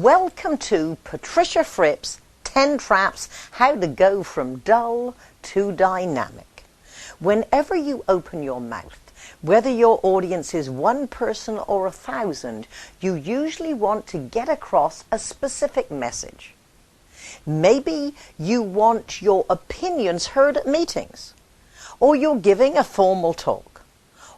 Welcome to Patricia Fripp's 10 Traps How to Go from Dull to Dynamic. Whenever you open your mouth, whether your audience is one person or 1,000, you usually want to get across a specific message. Maybe you want your opinions heard at meetings, or you're giving a formal talk.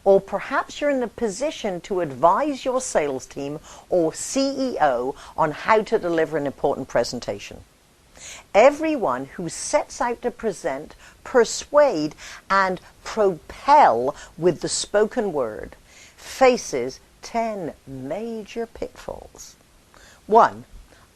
Or perhaps you're in a position to advise your sales team or CEO on how to deliver an important presentation. Everyone who sets out to present, persuade, and propel with the spoken word faces 10 major pitfalls. 1.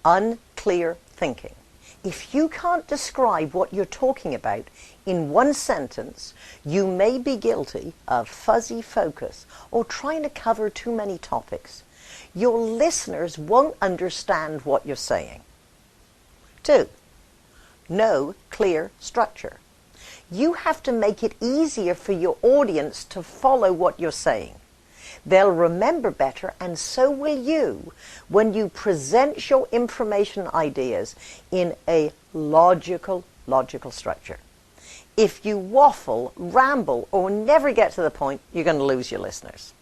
Unclear thinking. If you can't describe what you're talking about in one sentence, you may be guilty of fuzzy focus or trying to cover too many topics. Your listeners won't understand what you're saying. 2. No clear structure. You have to make it easier for your audience to follow what you're saying. They'll remember better, and so will you, when you present your information ideas in a logical structure. If you waffle, ramble, or never get to the point, you're going to lose your listeners.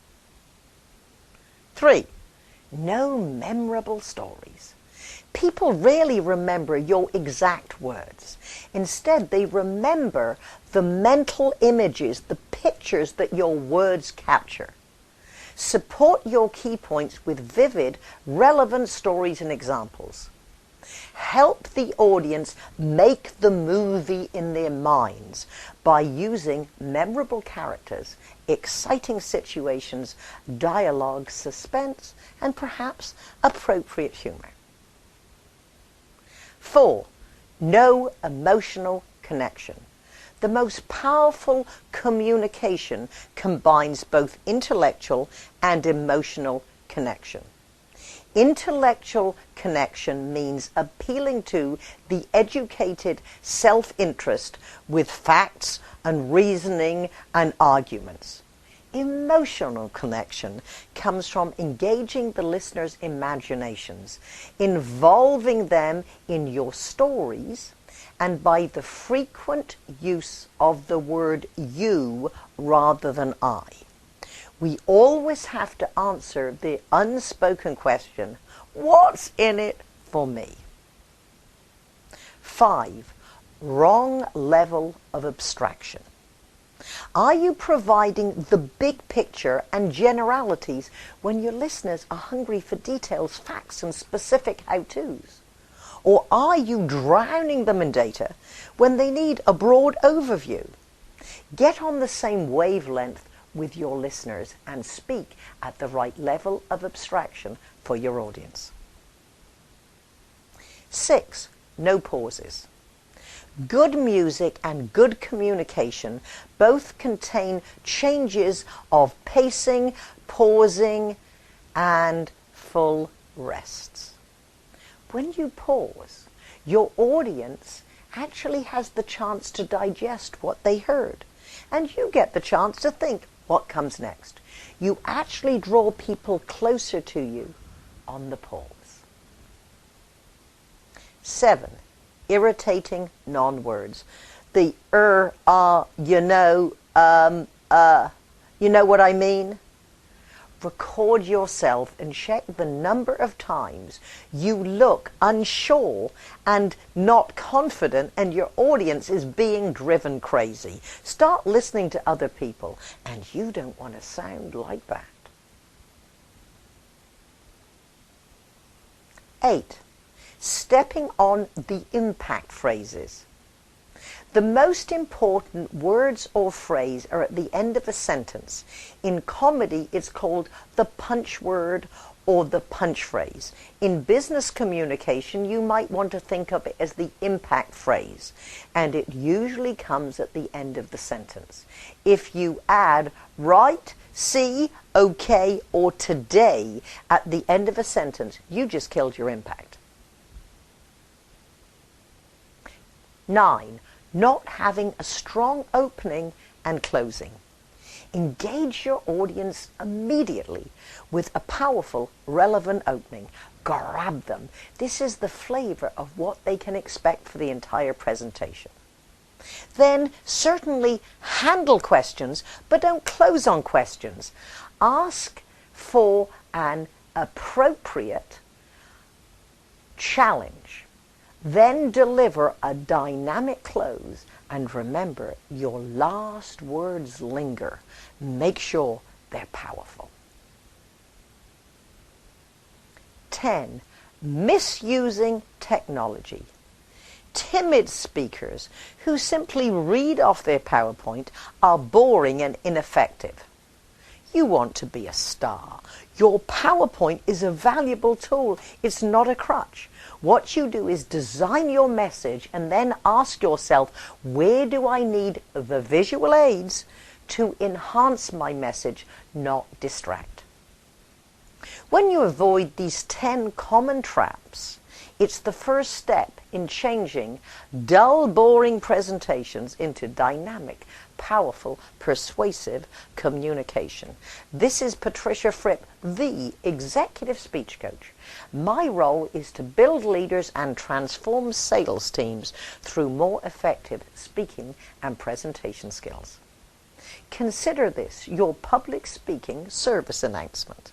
3. No memorable stories. People rarely remember your exact words. Instead, they remember the mental images, the pictures that your words capture. Support your key points with vivid, relevant stories and examples. Help the audience make the movie in their minds by using memorable characters, exciting situations, dialogue, suspense, and perhaps appropriate humor. 4. No emotional connection. The most powerful communication combines both intellectual and emotional connection. Intellectual connection means appealing to the educated self-interest with facts and reasoning and arguments. Emotional connection comes from engaging the listener's imaginations, involving them in your stories, and by the frequent use of the word you rather than I. We always have to answer the unspoken question, what's in it for me? 5. Wrong level of abstraction. Are you providing the big picture and generalities when your listeners are hungry for details, facts, and specific how-tos? Or are you drowning them in data when they need a broad overview? Get on the same wavelength with your listeners and speak at the right level of abstraction for your audience. 6. No pauses. Good music and good communication both contain changes of pacing, pausing, and full rests. When you pause, your audience actually has the chance to digest what they heard, and you get the chance to think what comes next. You actually draw people closer to you on the pause. 7. Irritating non-words. The you know what I mean? Record yourself and check the number of times you look unsure and not confident and your audience is being driven crazy. Start listening to other people, and you don't want to sound like that. 8. Stepping on the impact phrases. The most important words or phrase are at the end of a sentence. In comedy, it's called the punch word or the punch phrase. In business communication, you might want to think of it as the impact phrase, and it usually comes at the end of the sentence. If you add right, see, okay, or today at the end of a sentence, you just killed your impact. 9. Not having a strong opening and closing. Engage your audience immediately with a powerful, relevant opening. Grab them. This is the flavor of what they can expect for the entire presentation. Then certainly handle questions, but don't close on questions. Ask for an appropriate challenge. Then deliver a dynamic close. And remember, your last words linger. Make sure they're powerful. 10. Misusing technology. Timid speakers who simply read off their PowerPoint are boring and ineffective. You want to be a star. Your PowerPoint is a valuable tool. It's not a crutch. What you do is design your message and then ask yourself, where do I need the visual aids to enhance my message, not distract? When you avoid these 10 common traps, it's the first step in changing dull, boring presentations into dynamic, powerful, persuasive communication. This is Patricia Fripp, the Executive Speech Coach. My role is to build leaders and transform sales teams through more effective speaking and presentation skills. Consider this your public speaking service announcement.